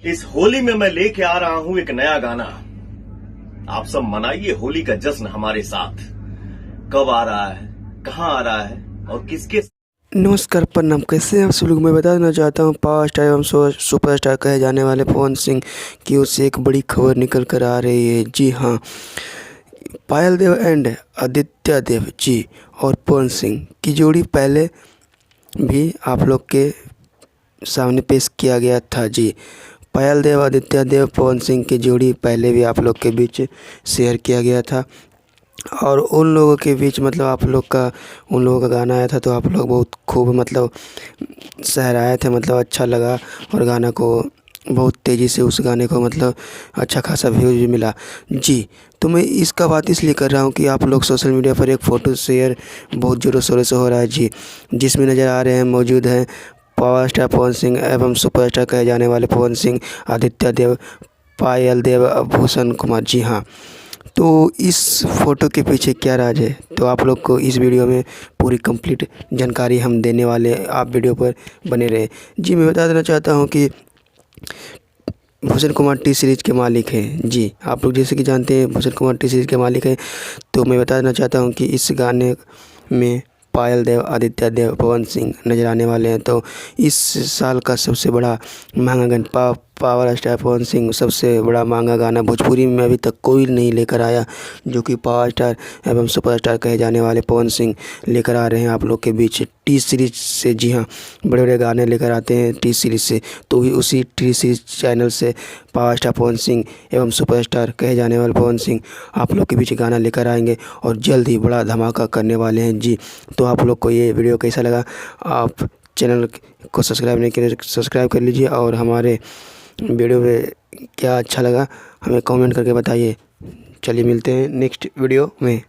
इस होली में मैं लेके आ रहा हूं एक नया गाना। आप सब मनाइए होली का जश्न हमारे साथ। कब आ रहा है, कहां आ रहा है और किसके। नमस्कार, प्रणाम। कैसे हैं आप सब लोग। मैं बता देना चाहता हूँ पावर स्टार एवं सुपरस्टार कहे जाने वाले पवन सिंह की ओर से एक बड़ी खबर निकल कर आ रही है। जी हाँ, पायल देव एंड आदित्य देव जी और पवन सिंह की जोड़ी पहले भी आप लोग के सामने पेश किया गया था। जी, पायल देव आदित्य देव पवन सिंह की जोड़ी पहले भी आप लोग के बीच शेयर किया गया था और उन लोगों के बीच मतलब आप लोग का उन लोगों का गाना आया था तो आप लोग बहुत खूब मतलब सहराए थे, मतलब अच्छा लगा और गाना को बहुत तेज़ी से उस गाने को मतलब अच्छा खासा व्यूज़ भी मिला। जी, तो मैं इसका बात इसलिए कर रहा हूँ कि आप लोग सोशल मीडिया पर एक फ़ोटो शेयर बहुत ज़ोरों शोरों से हो रहा है। जी, जिसमें नज़र आ रहे हैं मौजूद हैं पावर स्टार पवन सिंह एवं सुपरस्टार कहे जाने वाले पवन सिंह, आदित्य देव, पायल देव, भूषण कुमार। जी हाँ, तो इस फ़ोटो के पीछे क्या राज है, तो आप लोग को इस वीडियो में पूरी कंप्लीट जानकारी हम देने वाले हैं। आप वीडियो पर बने रहें। जी, मैं बता देना चाहता हूं कि भूषण कुमार टी सीरीज़ के मालिक हैं। जी, आप लोग जैसे कि जानते हैं भूषण कुमार टी सीरीज़ के मालिक हैं। तो मैं बता देना चाहता हूं कि इस गाने में पायल देव, आदित्य देव, पवन सिंह नज़र आने वाले हैं। तो इस साल का सबसे बड़ा महंगा गाना पावर स्टार पवन सिंह सबसे बड़ा महंगा गाना भोजपुरी में अभी तक कोई नहीं लेकर आया, जो कि पावर स्टार एवं सुपरस्टार कहे जाने वाले पवन सिंह लेकर आ रहे हैं आप लोग के बीच टी सीरीज़ से। जी हाँ, बड़े बड़े गाने लेकर आते हैं टी सीरीज़ से, तो भी उसी टी सीरीज़ चैनल से पावर स्टार पवन सिंह एवं सुपरस्टार कहे जाने वाले पवन सिंह आप लोग के बीच गाना लेकर आएंगे और जल्द ही बड़ा धमाका करने वाले हैं। जी, तो आप लोग को ये वीडियो कैसा लगा, आप चैनल को सब्सक्राइब नहीं करें सब्सक्राइब कर लीजिए और हमारे वीडियो में क्या अच्छा लगा हमें कमेंट करके बताइए। चलिए मिलते हैं नेक्स्ट वीडियो में।